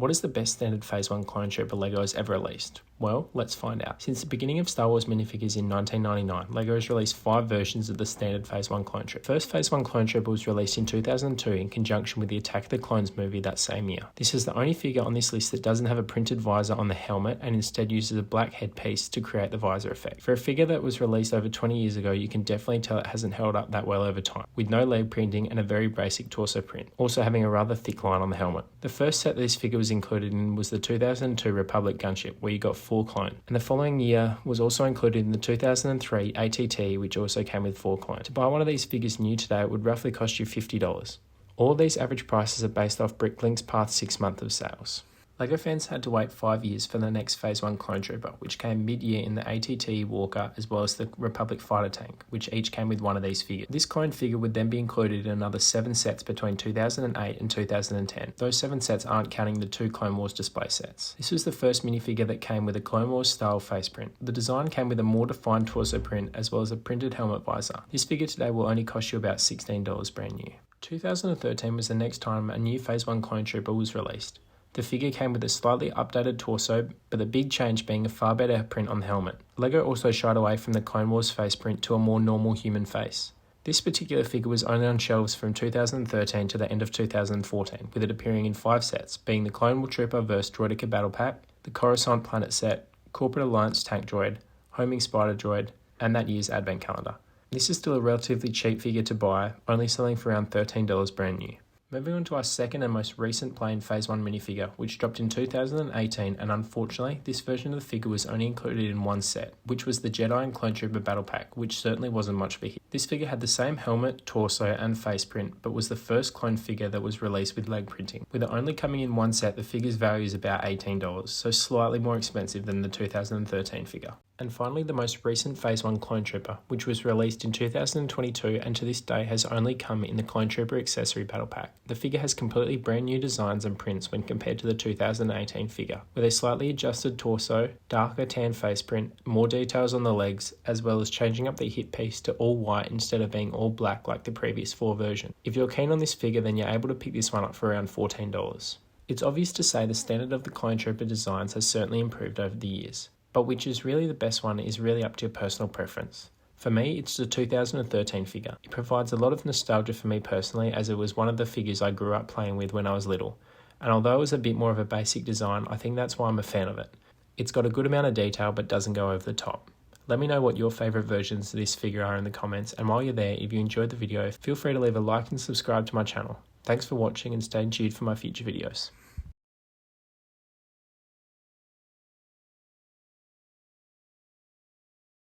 What is the best standard Phase 1 clone trooper LEGO has ever released? Well, let's find out. Since the beginning of Star Wars minifigures in 1999, LEGO has released 5 versions of the standard Phase 1 clone trooper. First Phase 1 clone trooper was released in 2002 in conjunction with the Attack of the Clones movie that same year. This is the only figure on this list that doesn't have a printed visor on the helmet and instead uses a black headpiece to create the visor effect. For a figure that was released over 20 years ago, you can definitely tell it hasn't held up that well over time, with no leg printing and a very basic torso print, also having a rather thick line on the helmet. The first set this figure was included in was the 2002 Republic gunship, where you got 4 clone, and the following year was also included in the 2003 ATT, which also came with 4 clone. To buy one of these figures new today, it would roughly cost you $50. All of these average prices are based off Bricklink's past 6 months of sales. LEGO fans had to wait 5 years for the next Phase 1 clone trooper, which came mid-year in the ATT Walker as well as the Republic fighter tank, which each came with one of these figures. This clone figure would then be included in another 7 sets between 2008 and 2010. Those 7 sets aren't counting the 2 Clone Wars display sets. This was the first minifigure that came with a Clone Wars style face print. The design came with a more defined torso print as well as a printed helmet visor. This figure today will only cost you about $16 brand new. 2013 was the next time a new Phase 1 clone trooper was released. The figure came with a slightly updated torso, but the big change being a far better print on the helmet. LEGO also shied away from the Clone Wars face print to a more normal human face. This particular figure was only on shelves from 2013 to the end of 2014, with it appearing in 5 sets, being the Clone Trooper vs Droideka Battle Pack, the Coruscant Planet set, Corporate Alliance Tank Droid, Homing Spider Droid, and that year's Advent Calendar. This is still a relatively cheap figure to buy, only selling for around $13 brand new. Moving on to our second and most recent plain Phase 1 minifigure, which dropped in 2018, and unfortunately, this version of the figure was only included in 1 set, which was the Jedi and Clone Trooper Battle Pack, which certainly wasn't much of a hit. This figure had the same helmet, torso, and face print, but was the first clone figure that was released with leg printing. With it only coming in 1 set, the figure's value is about $18, so slightly more expensive than the 2013 figure. And finally, the most recent Phase 1 Clone Trooper, which was released in 2022 and to this day has only come in the Clone Trooper Accessory Battle Pack. The figure has completely brand new designs and prints when compared to the 2018 figure, with a slightly adjusted torso, darker tan face print, more details on the legs, as well as changing up the hip piece to all white instead of being all black like the previous 4 version. If you're keen on this figure, then you're able to pick this one up for around $14. It's obvious to say the standard of the Clone Trooper designs has certainly improved over the years, but which is really the best one is really up to your personal preference. For me, it's the 2013 figure. It provides a lot of nostalgia for me personally, as it was one of the figures I grew up playing with when I was little, and although it was a bit more of a basic design, I think that's why I'm a fan of it. It's got a good amount of detail but doesn't go over the top. Let me know what your favourite versions of this figure are in the comments, and while you're there, if you enjoyed the video, feel free to leave a like and subscribe to my channel. Thanks for watching and stay tuned for my future videos.